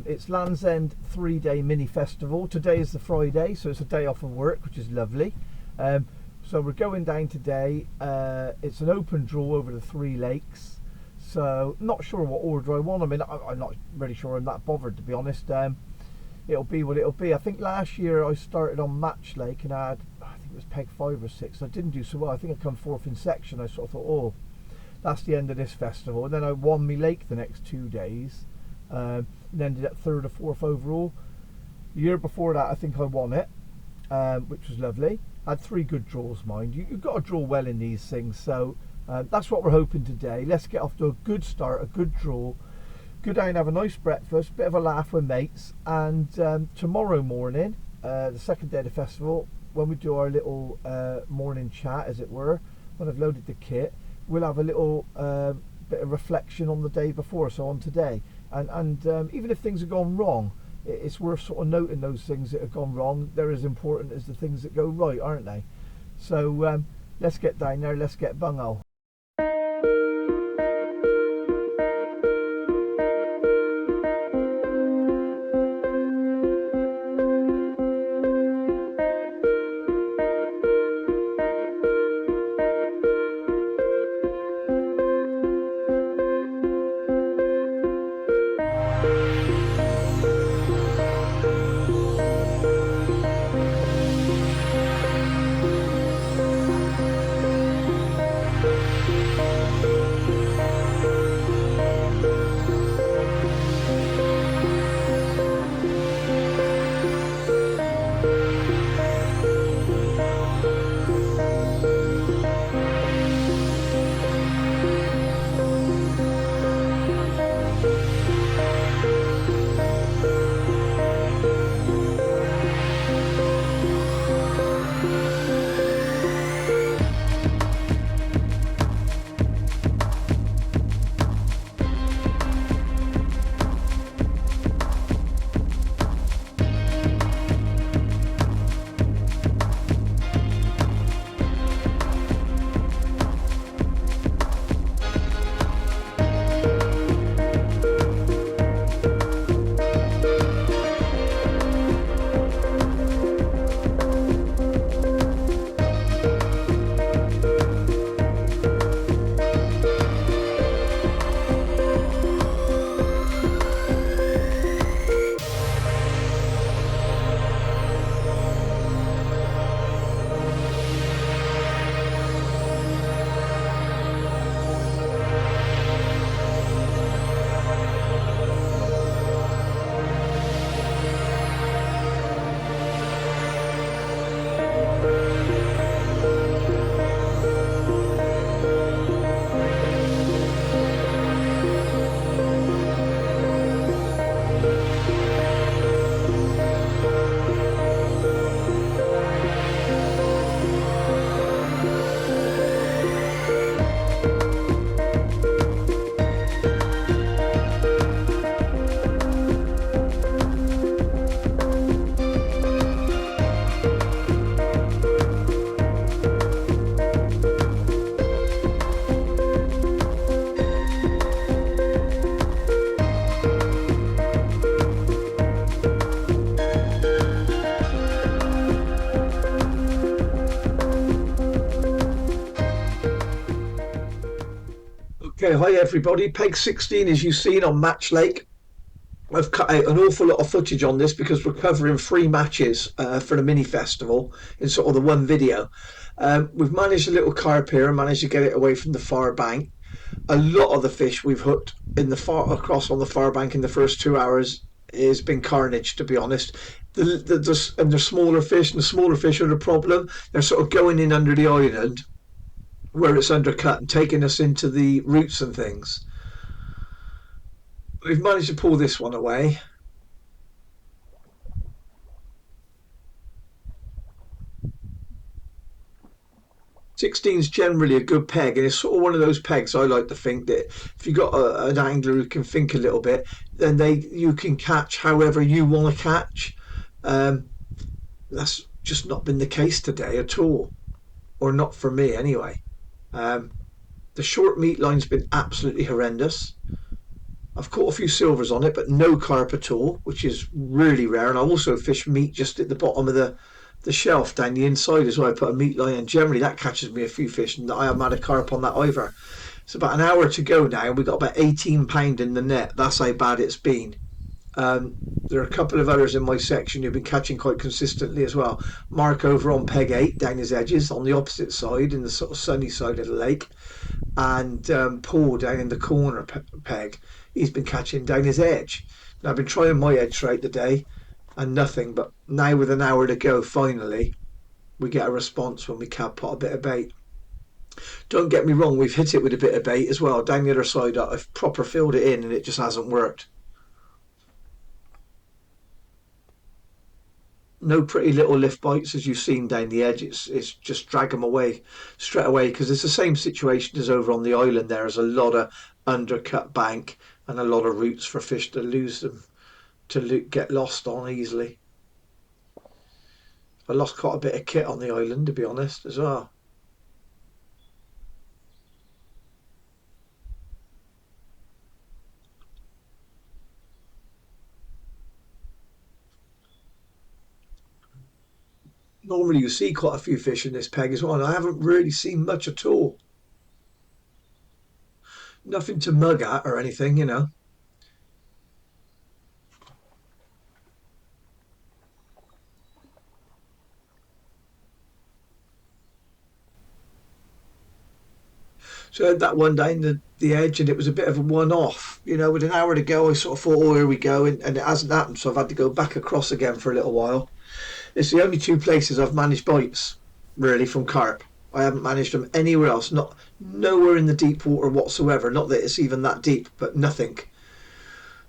It's Landsend 3-day mini festival. Today is the Friday, so it's a day off of work, which is lovely. So we're going down today. It's an open draw over the 3 lakes, so not sure what order I want. I mean, I'm not really sure I'm that bothered, to be honest. It'll be what it'll be. I think last year I started on Match Lake and I think it was peg 5 or 6. I didn't do so well. I think I come 4th in section. I sort of thought, oh, that's the end of this festival. And then I won me lake the next 2 days. And ended up 3rd or 4th overall. The year before that, I think I won it, which was lovely. Had 3 good draws, mind. You've got to draw well in these things, so that's what we're hoping today. Let's get off to a good start, a good draw. Go down, have a nice breakfast, bit of a laugh with mates, and tomorrow morning, the second day of the festival, when we do our little morning chat, as it were, when I've loaded the kit, we'll have a little bit of reflection on the day before, so on today. And even if things have gone wrong, it's worth sort of noting those things that have gone wrong. They're as important as the things that go right, aren't they? So let's get down there, let's get bungo. Okay, hi everybody. Peg 16, as you've seen on Match Lake. I've cut out an awful lot of footage on this because we're covering 3 matches for the mini festival in sort of the one video. We've managed a little carp here and managed to get it away from the far bank. A lot of the fish we've hooked in the across on the far bank in the first 2 hours has been carnage, to be honest. And the smaller fish, and the smaller fish are the problem. They're sort of going in under the island where it's undercut and taking us into the roots and things. We've managed to pull this one away. 16's generally a good peg, and it's sort of one of those pegs I like to think that if you got an angler who can think a little bit, then you can catch however you want to catch. Um, that's just not been the case today at all, or not for me anyway. Um, the short meat line's been absolutely horrendous. I've caught a few silvers on it, but no carp at all, which is really rare. And I also fish meat just at the bottom of the shelf down the inside as well. I put a meat line, and generally that catches me a few fish, and I haven't had a carp on that either. It's about an hour to go now, and we got about 18 pound in the net. That's how bad it's been. There are a couple of others in my section who've been catching quite consistently as well. Mark over on peg 8 down his edges on the opposite side in the sort of sunny side of the lake, and Paul down in the corner peg. He's been catching down his edge. Now, I've been trying my edge throughout the day and nothing, but now with an hour to go, finally we get a response when we cap pot a bit of bait. Don't get me wrong, we've hit it with a bit of bait as well. Down the other side, I've proper filled it in and it just hasn't worked. No pretty little lift bites as you've seen down the edge. It's just drag them away straight away because it's the same situation as over on the island. There's a lot of undercut bank and a lot of routes for fish to lose them to get lost on easily. I lost quite a bit of kit on the island, to be honest, as well. Normally you see quite a few fish in this peg as well, and I haven't really seen much at all. Nothing to mug at or anything, you know. So I had that one down the edge, and it was a bit of a one-off. You know, with an hour to go, I sort of thought, oh, here we go, and it hasn't happened. So I've had to go back across again for a little while. It's the only two places I've managed bites, really, from carp. I haven't managed them anywhere else. Not nowhere in the deep water whatsoever. Not that it's even that deep, but nothing.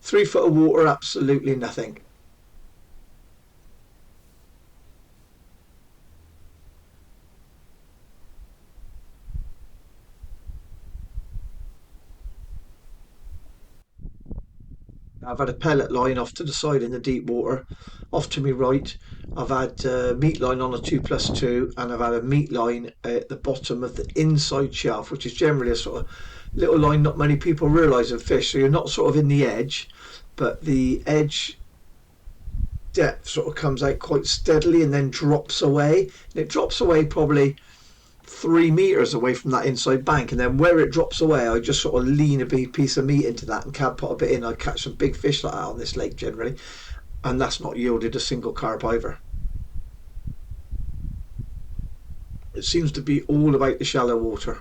3 foot of water, absolutely nothing. I've had a pellet line off to the side in the deep water, off to my right. I've had meat line on a 2+2, and I've had a meat line at the bottom of the inside shelf, which is generally a sort of little line not many people realise in fish. So you're not sort of in the edge, but the edge depth sort of comes out quite steadily and then drops away. And it drops away probably 3 meters away from that inside bank, and then where it drops away, I just sort of lean a big piece of meat into that and can put a bit in. I catch some big fish like that on this lake generally, and that's not yielded a single carp either. It seems to be all about the shallow water.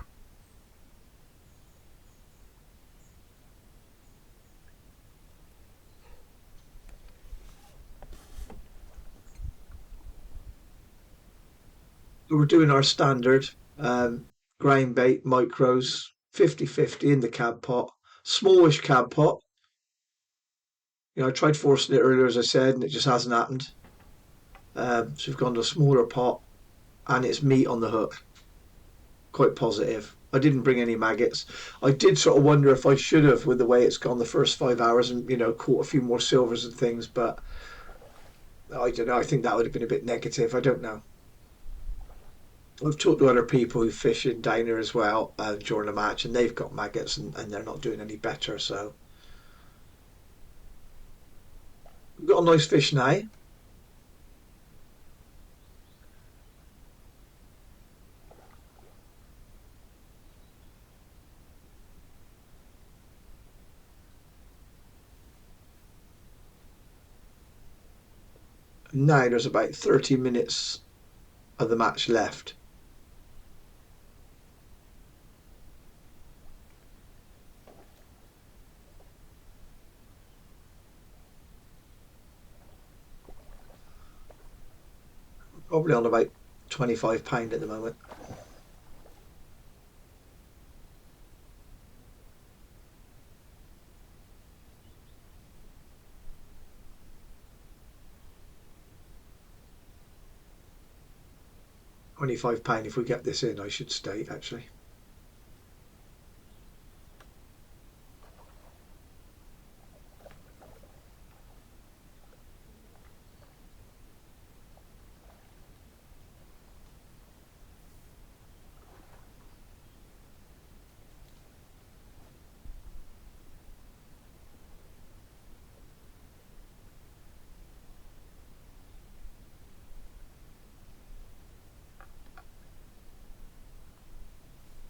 So we're doing our standard ground bait micros, 50-50 in the cab pot, smallish cab pot. You know, I tried forcing it earlier, as I said, and it just hasn't happened. So we've gone to a smaller pot, and it's meat on the hook. Quite positive. I didn't bring any maggots. I did sort of wonder if I should have, with the way it's gone the first 5 hours, and caught a few more silvers and things. But I don't know. I think that would have been a bit negative. I don't know. I've talked to other people who fish in Diner as well during the match, and they've got maggots, and they're not doing any better. So we've got a nice fish now. Now there's about 30 minutes of the match left. Probably on about £25 at the moment. £25 if we get this in, I should state, actually.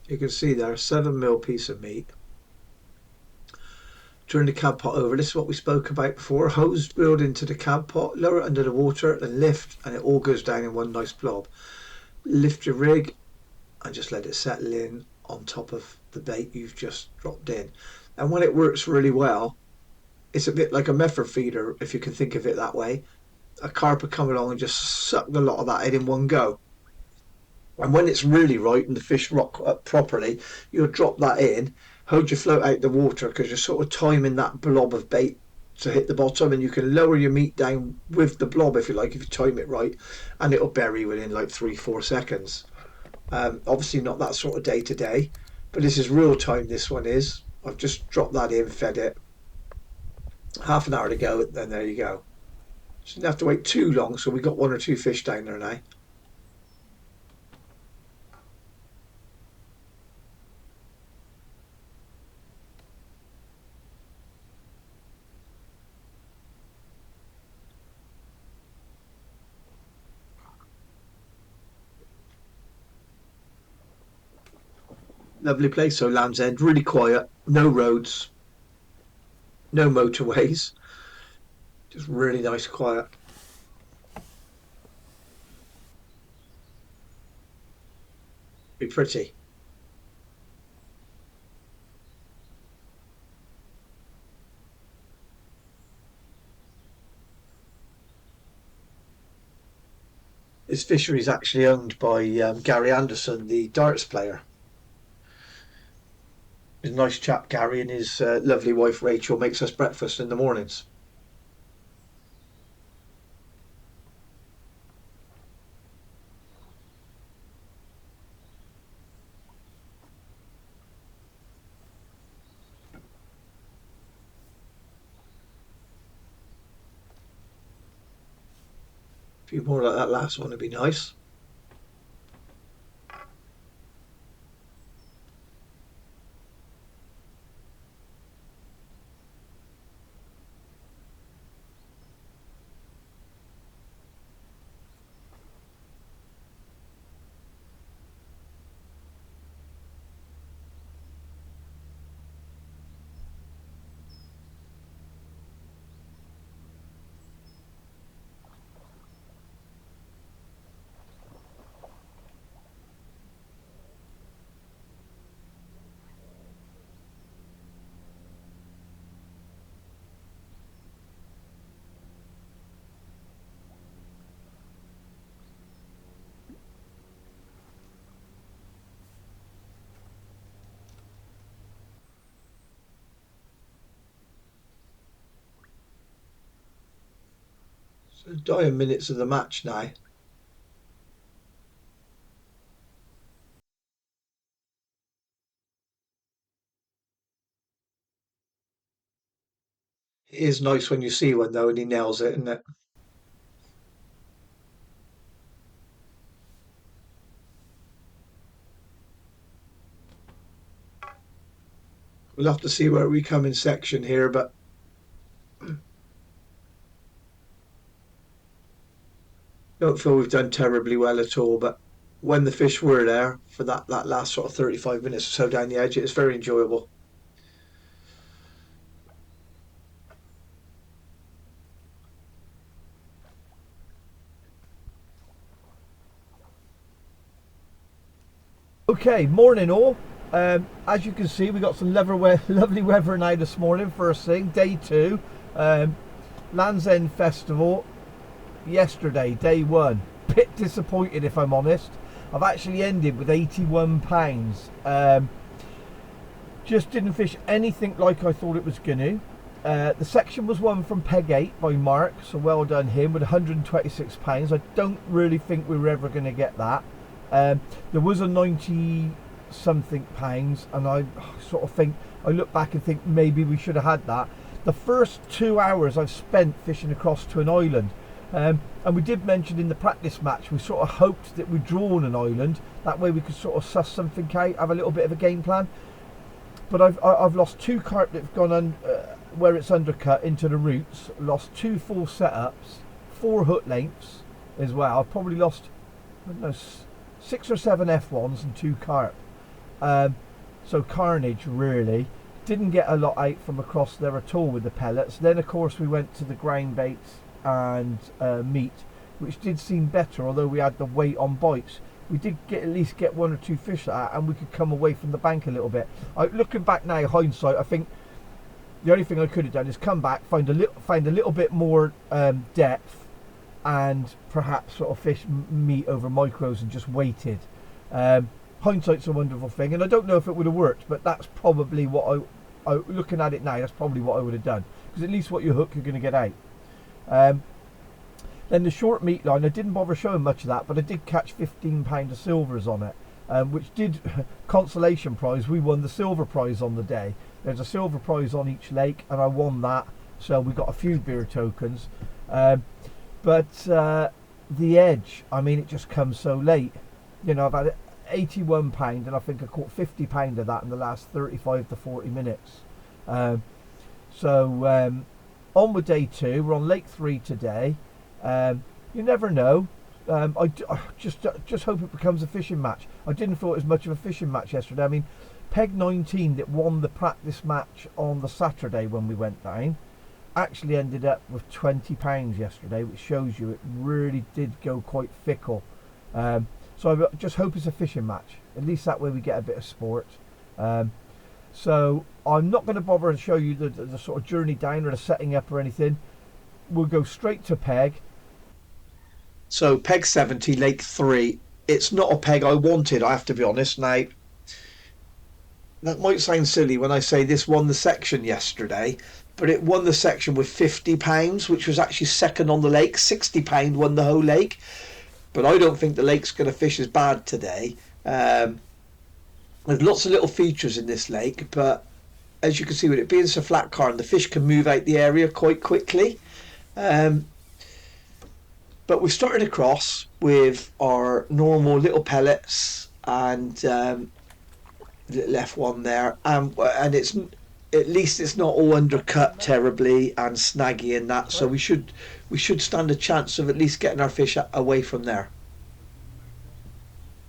You can see there, 7mm piece of meat. Turn the cab pot over. This is what we spoke about before. Hose drilled into the cab pot, lower it under the water and lift, and it all goes down in one nice blob. Lift your rig and just let it settle in on top of the bait you've just dropped in. And when it works really well, it's a bit like a method feeder, if you can think of it that way. A carp would come along and just suck a lot of that in one go. And when it's really right and the fish rock up properly, you'll drop that in, hold your float out the water because you're sort of timing that blob of bait to hit the bottom, and you can lower your meat down with the blob if you like, if you time it right, and it'll bury within like 3-4 seconds. Obviously not that sort of day to day, but this is real time. This one is. I've just dropped that in, fed it, half an hour to go, and there you go. So you didn't have to wait too long, so we got 1 or 2 fish down there now. Lovely place. So Landsend, really quiet, no roads, no motorways, just really nice, quiet. Be pretty. This fishery is actually owned by Gary Anderson, the darts player. He's a nice chap, Gary, and his lovely wife Rachel makes us breakfast in the mornings. A few more like that last one would be nice. So dying minutes of the match now. It is nice when you see one though and he nails it, isn't it? We'll have to see where we come in section here, but don't feel we've done terribly well at all. But when the fish were there for that last sort of 35 minutes or so down the edge, it's very enjoyable. Okay, morning all. As you can see, we got some lovely weather now this morning. First thing, day 2, Landsend Festival. Yesterday, day 1. Bit disappointed if I'm honest. I've actually ended with £81. Just didn't fish anything like I thought it was going to. The section was won from Peg 8 by Mark, so well done him with £126. I don't really think we were ever going to get that. There was a 90 something pounds, and I sort of think, I look back and think maybe we should have had that. The first 2 hours I've spent fishing across to an island. And we did mention in the practice match, we sort of hoped that we'd drawn an island. That way we could sort of suss something out, have a little bit of a game plan. But I've lost 2 carp that have gone where it's undercut into the roots. Lost 2 full setups, 4 hook lengths as well. I've probably lost, I don't know, 6 or 7 F1s and 2 carp. So carnage really. Didn't get a lot out from across there at all with the pellets. Then of course we went to the ground baits and meat, which did seem better, although we had the weight on bites. We did at least get 1 or 2 fish out, and we could come away from the bank a little bit. Looking back now, hindsight, I think the only thing I could have done is come back, find a little bit more depth, and perhaps sort of fish meat over micros and just waited. Hindsight's a wonderful thing, and I don't know if it would have worked, but that's probably what looking at it now, that's probably what I would have done, because at least what you hook you're going to get out. Then the short meat line, I didn't bother showing much of that, but I did catch £15 of silvers on it, which did consolation prize. We won the silver prize on the day. There's a silver prize on each lake, and I won that, so we got a few beer tokens. But the edge, I mean, it just comes so late. You know, I've had £81, and I think I caught £50 of that in the last 35 to 40 minutes. So on with day 2. We're on Lake 3 today. You never know. I just hope it becomes a fishing match. I didn't feel it was much of a fishing match yesterday. I mean, Peg 19 that won the practice match on the Saturday when we went down actually ended up with £20 yesterday, which shows you it really did go quite fickle. So I just hope it's a fishing match. At least that way we get a bit of sport. So I'm not going to bother to show you the sort of journey down or the setting up or anything. We'll go straight to Peg. So peg 70, Lake 3. It's not a peg I wanted, I have to be honest. Now, that might sound silly when I say this won the section yesterday, but it won the section with £50, which was actually second on the lake. £60 won the whole lake. But I don't think the lake's going to fish as bad today. There's lots of little features in this lake, but as you can see, with it being so flat current, the fish can move out the area quite quickly. But we started across with our normal little pellets and little F1 there, and it's at least it's not all undercut terribly and snaggy and that, so we should stand a chance of at least getting our fish away from there.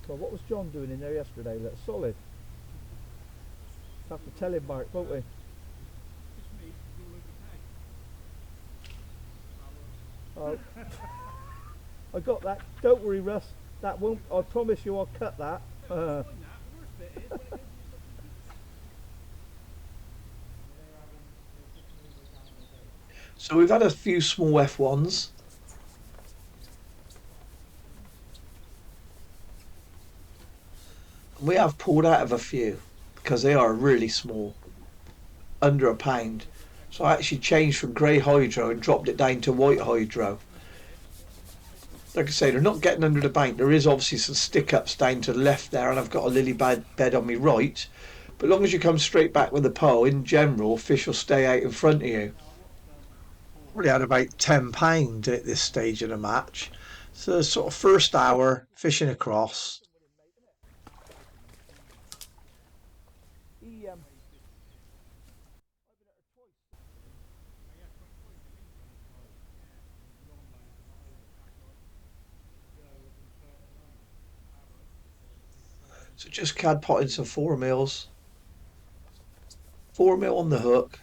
Well, what was John doing in there yesterday? That's solid. Have to tell him, Mark, won't we? Oh. I got that. Don't worry, Russ. That won't. I promise you, I'll cut that. So we've had a few small F1s. We have pulled out of a few because they are really small, under a pound. So I actually changed from grey hydro and dropped it down to white hydro. Like I say, they're not getting under the bank. There is obviously some stick-ups down to the left there, and I've got a lily bed on my right. But as long as you come straight back with the pole, in general, fish will stay out in front of you. Probably had about £10 at this stage of the match. So sort of first hour, fishing across. So just cad potting some 4mm. 4mm on the hook.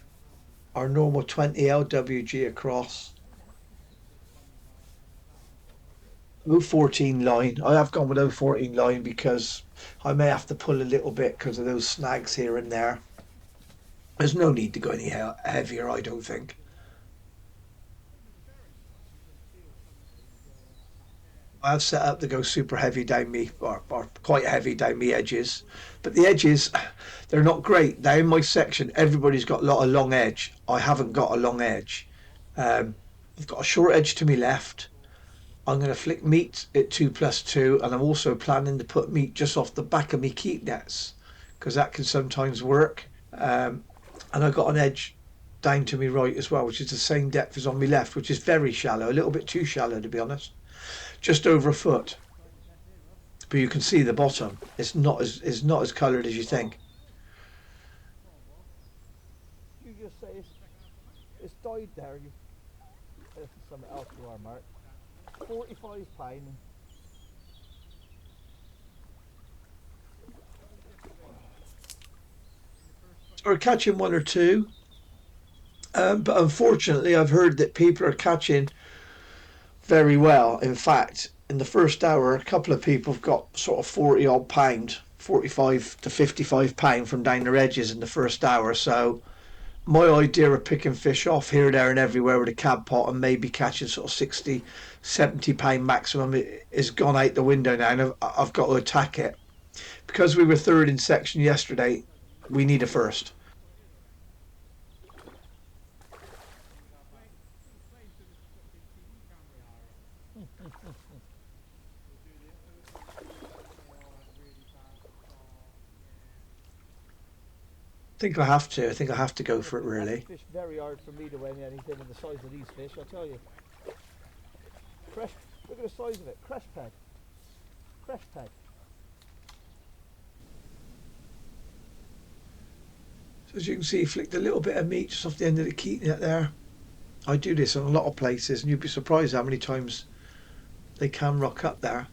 Our normal 20 LWG across. 014 line. I have gone with 014 line because I may have to pull a little bit because of those snags here and there. There's no need to go any heavier, I don't think. I've set up to go super heavy down me, or quite heavy down me edges. But the edges, they're not great. Now in my section, everybody's got a lot of long edge. I haven't got a long edge. I've got a short edge to my left, I'm going to flick meat at 2+2, and I'm also planning to put meat just off the back of my keep nets because that can sometimes work. Um, and I've got an edge down to me right as well, which is the same depth as on my left, which is very shallow, a little bit too shallow to be honest, just over a foot. But you can see the bottom. It's not as coloured as you think. You just say it's died there. You something else you are, Mark. £45. Or catching one or two. But unfortunately, I've heard that people are catching very well. In fact, in the first hour, a couple of people have got sort of 40 odd pound, 45 to 55 pound from down their edges in the first hour. So my idea of picking fish off here, there, and everywhere with a cab pot and maybe catching sort of 60, 70 pound maximum is gone out the window now, and I've got to attack it because we were third in section yesterday. We need a first. think I have to. I think I have to go for it really. Fish very hard for me to win anything in the size of these fish, I'll tell you. Fresh, look at the size of it. Crash peg. Crash peg. So as you can see, flicked a little bit of meat just off the end of the keep net there. I do this in a lot of places, and you'd be surprised how many times they can rock up there.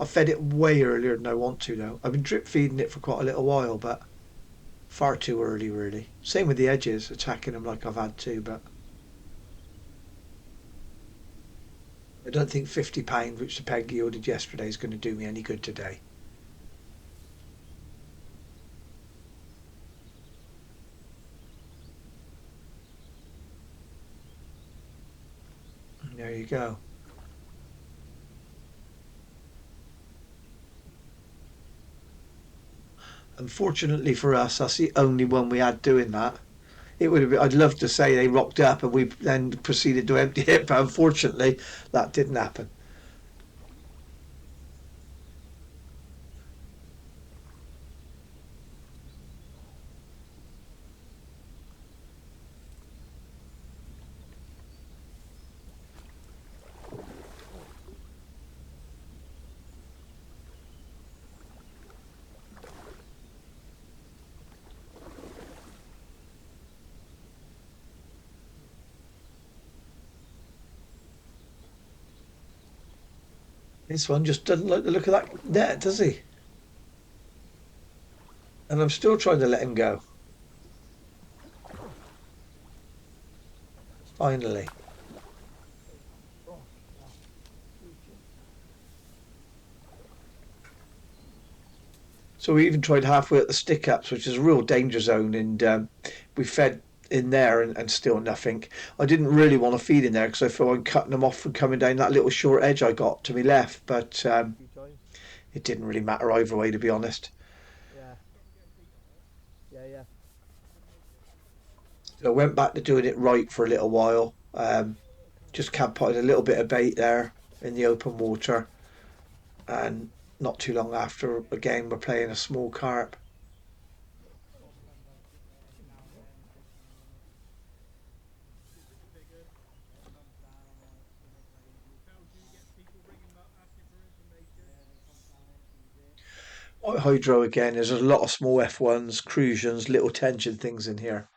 I fed it way earlier than I want to though. I've been drip feeding it for quite a little while, but far too early really. Same with the edges, attacking them like I've had to, but I don't think £50, which the peg yielded yesterday, is going to do me any good today. And there you go. Unfortunately for us, that's the only one we had doing that. It would have been, I'd love to say they rocked up and we then proceeded to empty it, but unfortunately that didn't happen. This one just doesn't like the look of that net, does he? And I'm still trying to let him go. Finally. So we even tried halfway at the stick ups, which is a real danger zone, and we fed in there and still nothing. I didn't really want to feed in there because I felt I'm cutting them off from coming down that little short edge I got to my left, but it didn't really matter either way, to be honest. Yeah. Yeah, yeah. So I went back to doing it right for a little while. Just cab potted a little bit of bait there in the open water, and not too long after, again, we're playing a small carp. Hydro again. There's a lot of small F1s, Crucians, little tension things in here.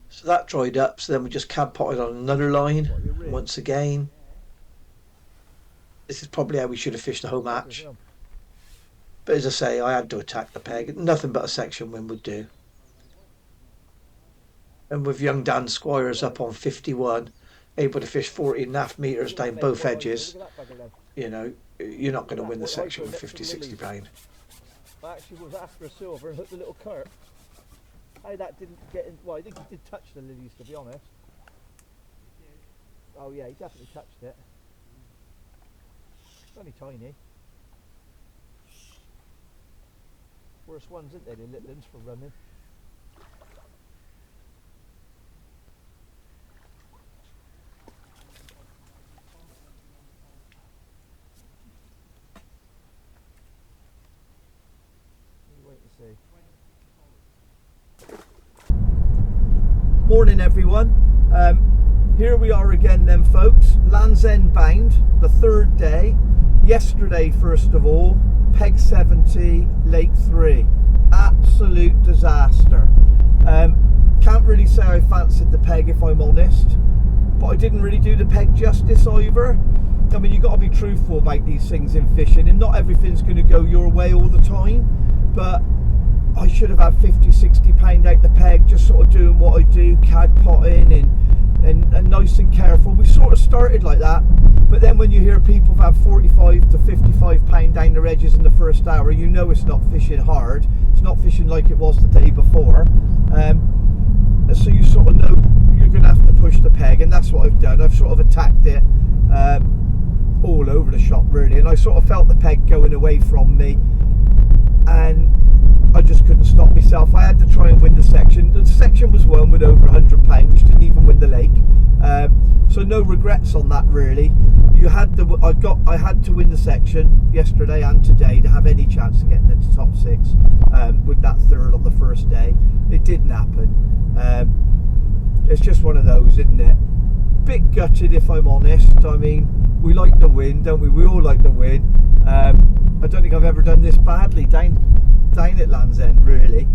So that dried up. So then we just cab potted on another line. And once again, this is probably how we should have fished the whole match. But as I say, I had to attack the peg. Nothing but a section win would do. And with young Dan Squires up on 51, able to fish 40.5 metres down both edges, you know, you're not going to win the section with 50, 60 pound. I actually was after a silver and hooked the little carp. How that didn't get in, well, I think he did touch the lilies, to be honest. Oh yeah, he definitely touched it. It's only tiny. Worst ones, isn't they? The little ones for running. Wait and see. Morning, everyone. Here we are again, then, folks. Landsend bound, the third day. Yesterday, first of all, peg 70, lake 3. Absolute disaster. Can't really say I fancied the peg, if I'm honest, but I didn't really do the peg justice either. I mean, you've got to be truthful about these things in fishing, and not everything's going to go your way all the time, but I should have had 50-60 pound out the peg, just sort of doing what I do, cad potting and nice and careful. We sort of started like that, but then when you hear people have 45 to 55 pound down the edges in the first hour, you know it's not fishing hard. It's not fishing like it was the day before. So you sort of know you're going to have to push the peg, and that's what I've done. I've sort of attacked it all over the shop, really, and I sort of felt the peg going away from me, and I just couldn't stop myself. I had to try and win the section. The section was won with over £100, which didn't even win the lake. So no regrets on that, really. I had to win the section yesterday and today to have any chance of getting into top 6 with that third on the first day. It didn't happen. It's just one of those, isn't it? Bit gutted, if I'm honest. I mean, we like the win, don't we? We all like the win. I don't think I've ever done this badly down at Landsend, really.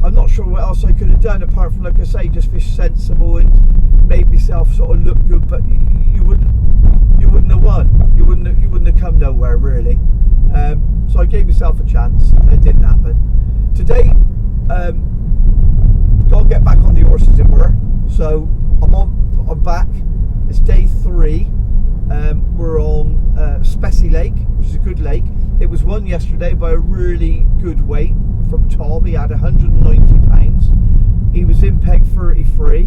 I'm not sure what else I could have done apart from, like I say, just fish sensible and made myself sort of look good, but you wouldn't have won. You wouldn't have come nowhere, really. So I gave myself a chance, and it didn't happen. Today, got to get back on the horse, as it were. So I'm back. It's day 3. We're on Spessy Lake, which is a good lake. It was won yesterday by a really good weight from Tom. He had 190 pounds. He was in peg 33,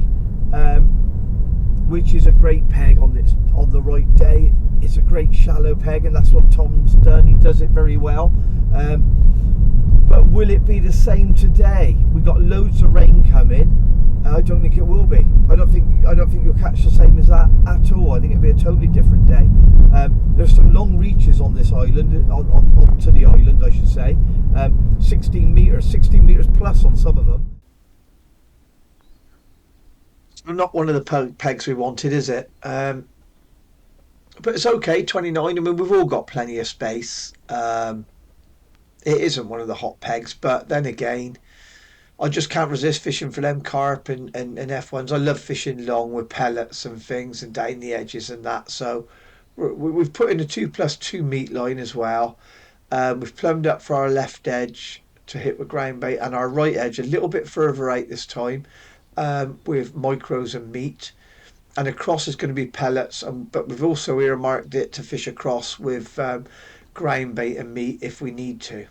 which is a great peg on the right day. It's a great shallow peg, and that's what Tom's done. He does it very well. But will it be the same today? We got loads of rain coming. I don't think it will be. I don't think you'll catch the same as that at all. I think it'll be a totally different day. There's some long reaches on this island, onto the island, I should say. 16 meters plus on some of them. Not one of the pegs we wanted, is it? But it's okay. 29. I mean, we've all got plenty of space. It isn't one of the hot pegs, but then again, I just can't resist fishing for them carp and F1s. I love fishing long with pellets and things and down the edges and that. So we've put in a 2+2 meat line as well. We've plumbed up for our left edge to hit with ground bait, and our right edge a little bit further out this time with micros and meat. And across is going to be pellets, but we've also earmarked it to fish across with ground bait and meat if we need to.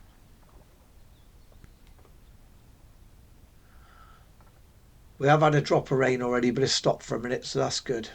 We have had a drop of rain already, but it's stopped for a minute, so that's good.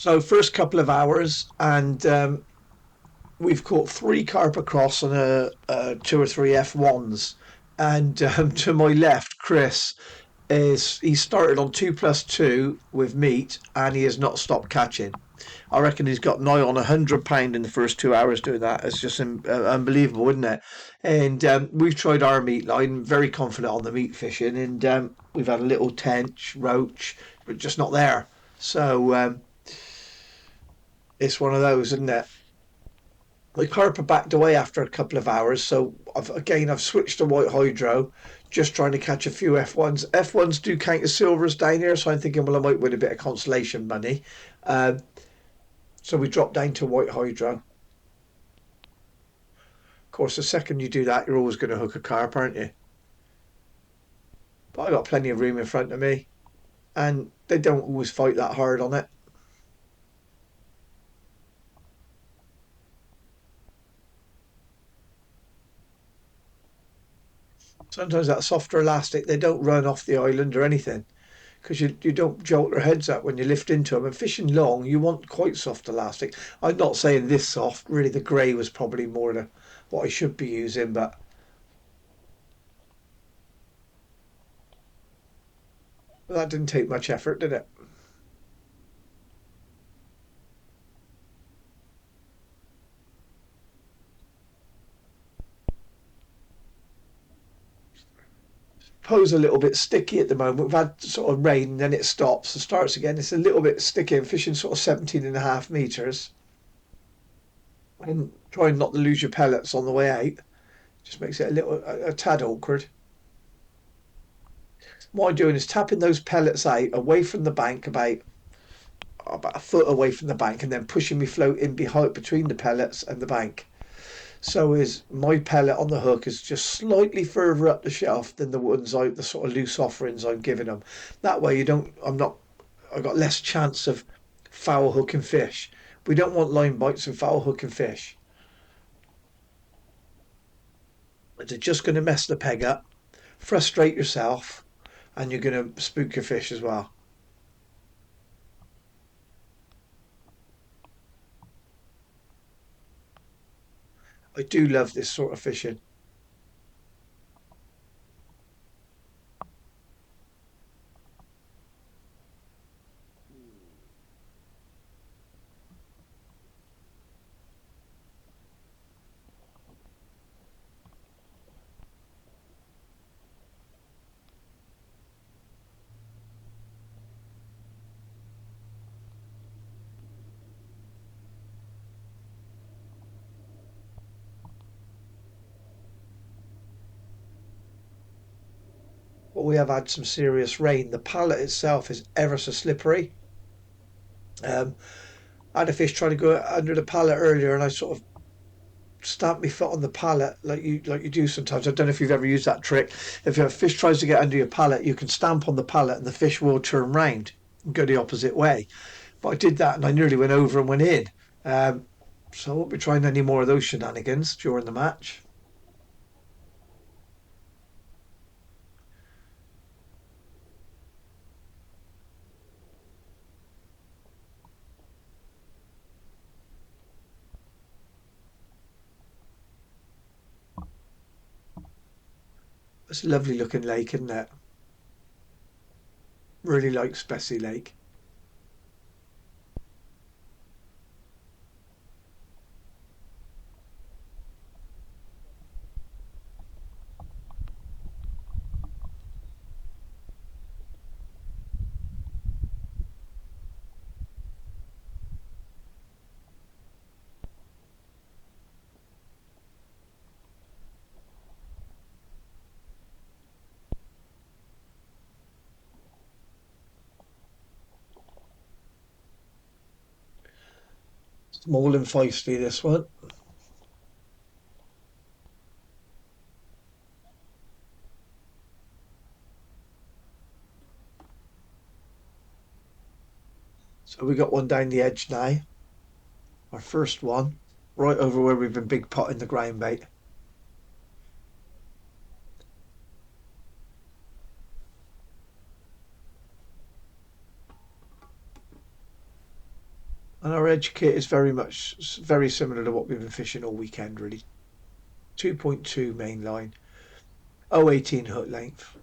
So first couple of hours, and we've caught three carp across on a two or three F1s. And to my left, Chris is he started on 2+2 with meat, and he has not stopped catching. I reckon he's got nigh on £100 in the first 2 hours doing that. It's just unbelievable, isn't it? And we've tried our meat line, very confident on the meat fishing, and we've had a little tench, roach, but just not there. So it's one of those, isn't it? The carper backed away after a couple of hours, so I've switched to white hydro, just trying to catch a few F1s. F1s do count as silvers down here, so I'm thinking, well, I might win a bit of consolation money. Uh, so we dropped down to white hydro. Of course, the second you do that, you're always going to hook a carp, aren't you? But I got plenty of room in front of me, and they don't always fight that hard on it. Sometimes that softer elastic, they don't run off the island or anything, because you don't jolt their heads up when you lift into them. And fishing long, you want quite soft elastic. I'm not saying this soft. Really, the grey was probably more what I should be using, but that didn't take much effort, did it? Po's a little bit sticky at the moment. We've had sort of rain, and then it stops and starts again. It's a little bit sticky. I'm fishing sort of 17.5 meters, and trying not to lose your pellets on the way out just makes it a tad awkward. What I'm doing is tapping those pellets out away from the bank, about a foot away from the bank, and then pushing my float in behind between the pellets and the bank. So is my pellet on the hook is just slightly further up the shelf than the sort of loose offerings I'm giving them. That way you don't I'm not I've got less chance of foul hooking fish. We don't want line bites and foul hooking fish. They're just going to mess the peg up, frustrate yourself, and you're going to spook your fish as well. I do love this sort of fishing. But we have had some serious rain. The pallet itself is ever so slippery. Um, I had a fish trying to go under the pallet earlier, and I sort of stamped my foot on the pallet like you do sometimes. I don't know if you've ever used that trick. If a fish tries to get under your pallet, you can stamp on the pallet, and the fish will turn round and go the opposite way. But I did that, and I nearly went over and went in. Um, so I won't be trying any more of those shenanigans during the match. It's a lovely looking lake, isn't it? Really like Spessy Lake. Small and feisty, this one. So we got one down the edge now. Our first one, right over where we've been big potting the ground bait. And our edge kit is very similar to what we've been fishing all weekend, really. 2.2 main line, 0.18 hook length,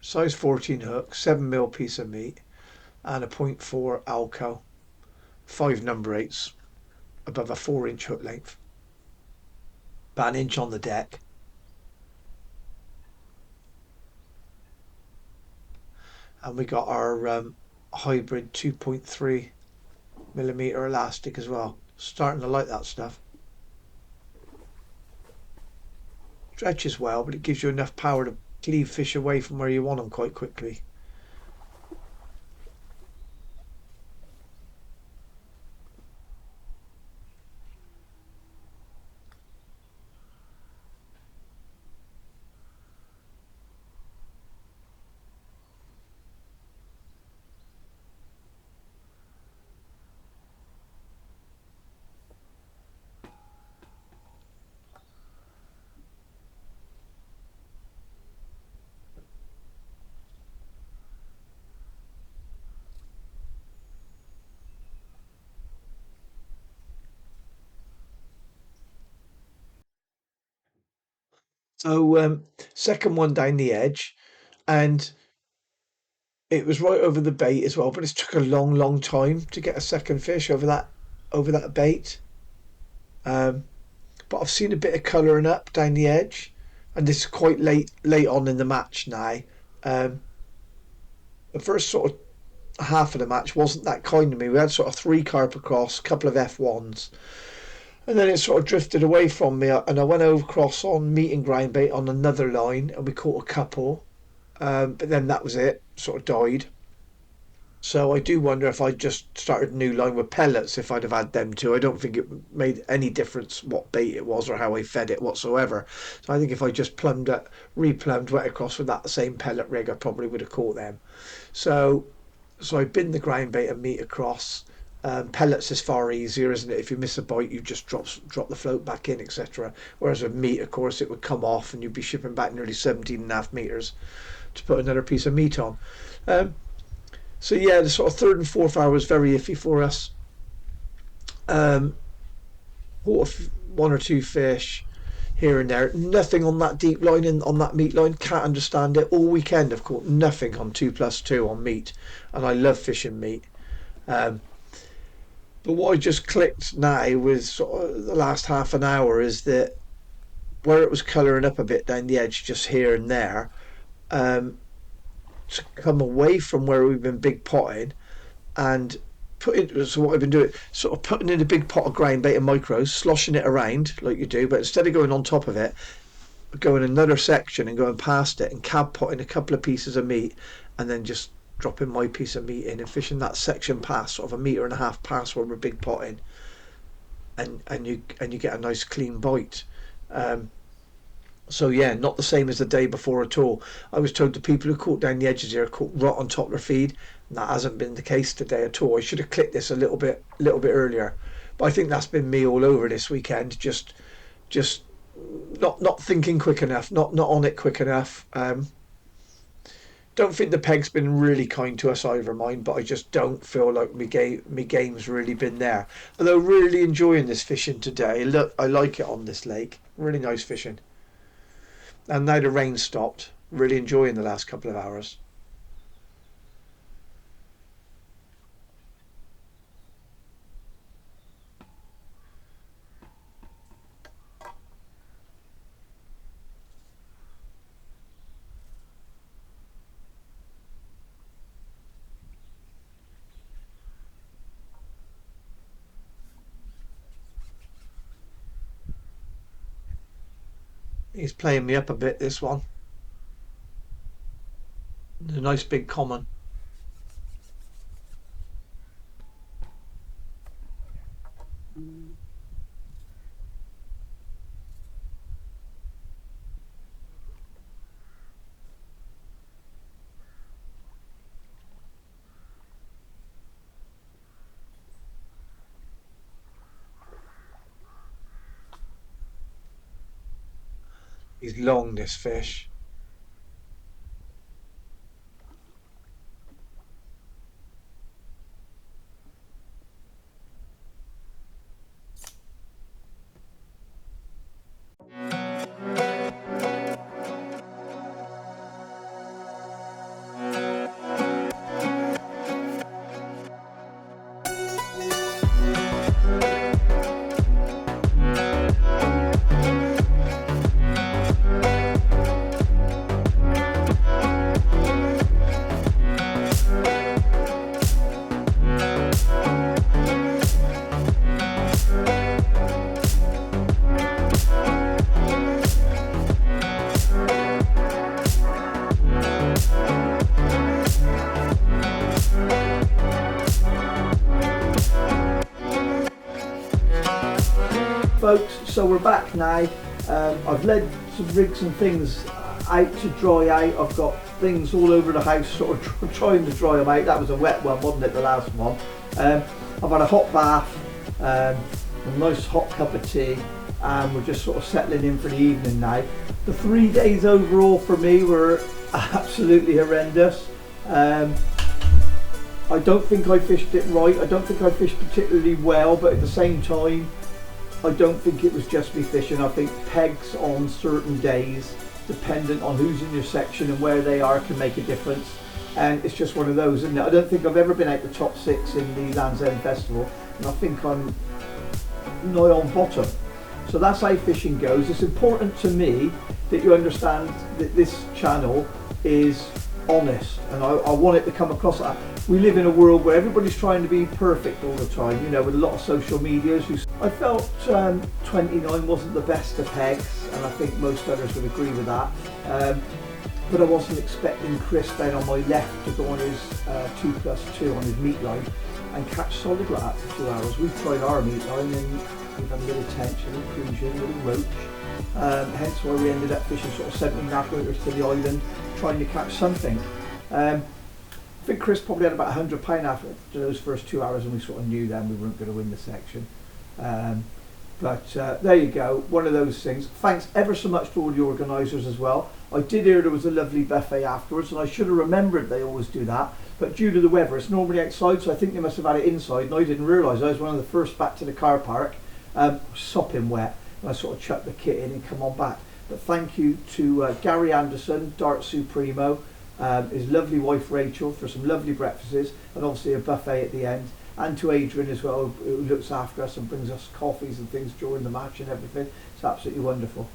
size 14 hook, 7mm piece of meat, and a .4 Alco, 5 number 8s above a 4-inch hook length, about an inch on the deck. And we got our hybrid 2.3mm elastic as well. Starting to like that stuff. Stretches well, but it gives you enough power to cleave fish away from where you want them quite quickly. So second one down the edge, and it was right over the bait as well, but it took a long time to get a second fish over that bait. Um, but I've seen a bit of colouring up down the edge, and this is quite late on in the match now. Um, the first sort of half of the match wasn't that kind to me. We had sort of 3 carp across, a couple of F1s, and then it sort of drifted away from me, and I went over across on meat and ground bait on another line, and we caught a couple. But then that was it, sort of died. So I do wonder if I just started a new line with pellets, if I'd have had them too. I don't think it made any difference what bait it was or how I fed it whatsoever. So I think if I just replumbed, went across with that same pellet rig, I probably would have caught them. So I binned the ground bait and meat across. Pellets is far easier, isn't it? If you miss a bite, you just drop the float back in, etc. Whereas with meat, of course, it would come off and you'd be shipping back nearly 17.5 meters to put another piece of meat on. Um, so yeah, the sort of third and fourth hour was very iffy for us. Um, Caught one or two fish here and there. Nothing on that deep line and on that meat line. Can't understand it. All weekend I've caught nothing on 2+2 on meat, and I love fishing meat. Um, but what I just clicked now with sort of the last half an hour is that where it was colouring up a bit down the edge, just here and there, um, to come away from where we've been big potting and so what I've been doing, sort of putting in a big pot of ground bait and micros, sloshing it around like you do, but instead of going on top of it, going another section and going past it and cab potting a couple of pieces of meat and then just dropping my piece of meat in and fishing that section past, sort of 1.5 meters past where we're big potting, and you get a nice clean bite. Um, so yeah, not the same as the day before at all. I was told the people who caught down the edges here caught right on top of their feed, and that hasn't been the case today at all. I should have clicked this a little bit earlier, but I think that's been me all over this weekend. Just not thinking quick enough, not on it quick enough. Don't think the peg's been really kind to us either, mine, but I just don't feel like me game's really been there. Although really enjoying this fishing today. Look, I like it on this lake. Really nice fishing. And now the rain stopped. Really enjoying the last couple of hours. He's playing me up a bit, this one. A nice big common. He's long, this fish. folks, so we're back now. I've led some rigs and things out to dry out. I've got things all over the house sort of trying to dry them out. That was a wet one, wasn't it, the last one? I've had a hot bath, a nice hot cup of tea, and we're just sort of settling in for the evening now. The 3 days overall for me were absolutely horrendous. I don't think I fished it right. I don't think I fished particularly well, but at the same time, I don't think it was just me fishing. I think pegs on certain days, dependent on who's in your section and where they are, can make a difference. And it's just one of those, isn't it? I don't think I've ever been out the top 6 in the Landsend Festival, and I think I'm nigh on bottom. So that's how fishing goes. It's important to me that you understand that this channel is honest, and I want it to come across that. We live in a world where everybody's trying to be perfect all the time, you know, with a lot of social medias. I felt 29 wasn't the best of pegs, and I think most others would agree with that. But I wasn't expecting Chris down on my left to go on his 2+2 on his meat line and catch solid like that for 2 hours. We've tried our meat line and we've had a little tench, a little crucian, a little roach. Hence why we ended up fishing sort of 17.5 metres to the island, trying to catch something. I think Chris probably had about £100 after those first 2 hours, and we sort of knew then we weren't going to win the section. But there you go, one of those things. Thanks ever so much to all the organisers as well. I did hear there was a lovely buffet afterwards, and I should have remembered they always do that. But due to the weather, it's normally outside, so I think they must have had it inside, and I didn't realise. I was one of the first back to the car park, sopping wet, and I sort of chucked the kit in and come on back. But thank you to Gary Anderson, Dart Supremo, his lovely wife Rachel for some lovely breakfasts, and obviously a buffet at the end, and to Adrian as well, who looks after us and brings us coffees and things during the match and everything. It's absolutely wonderful.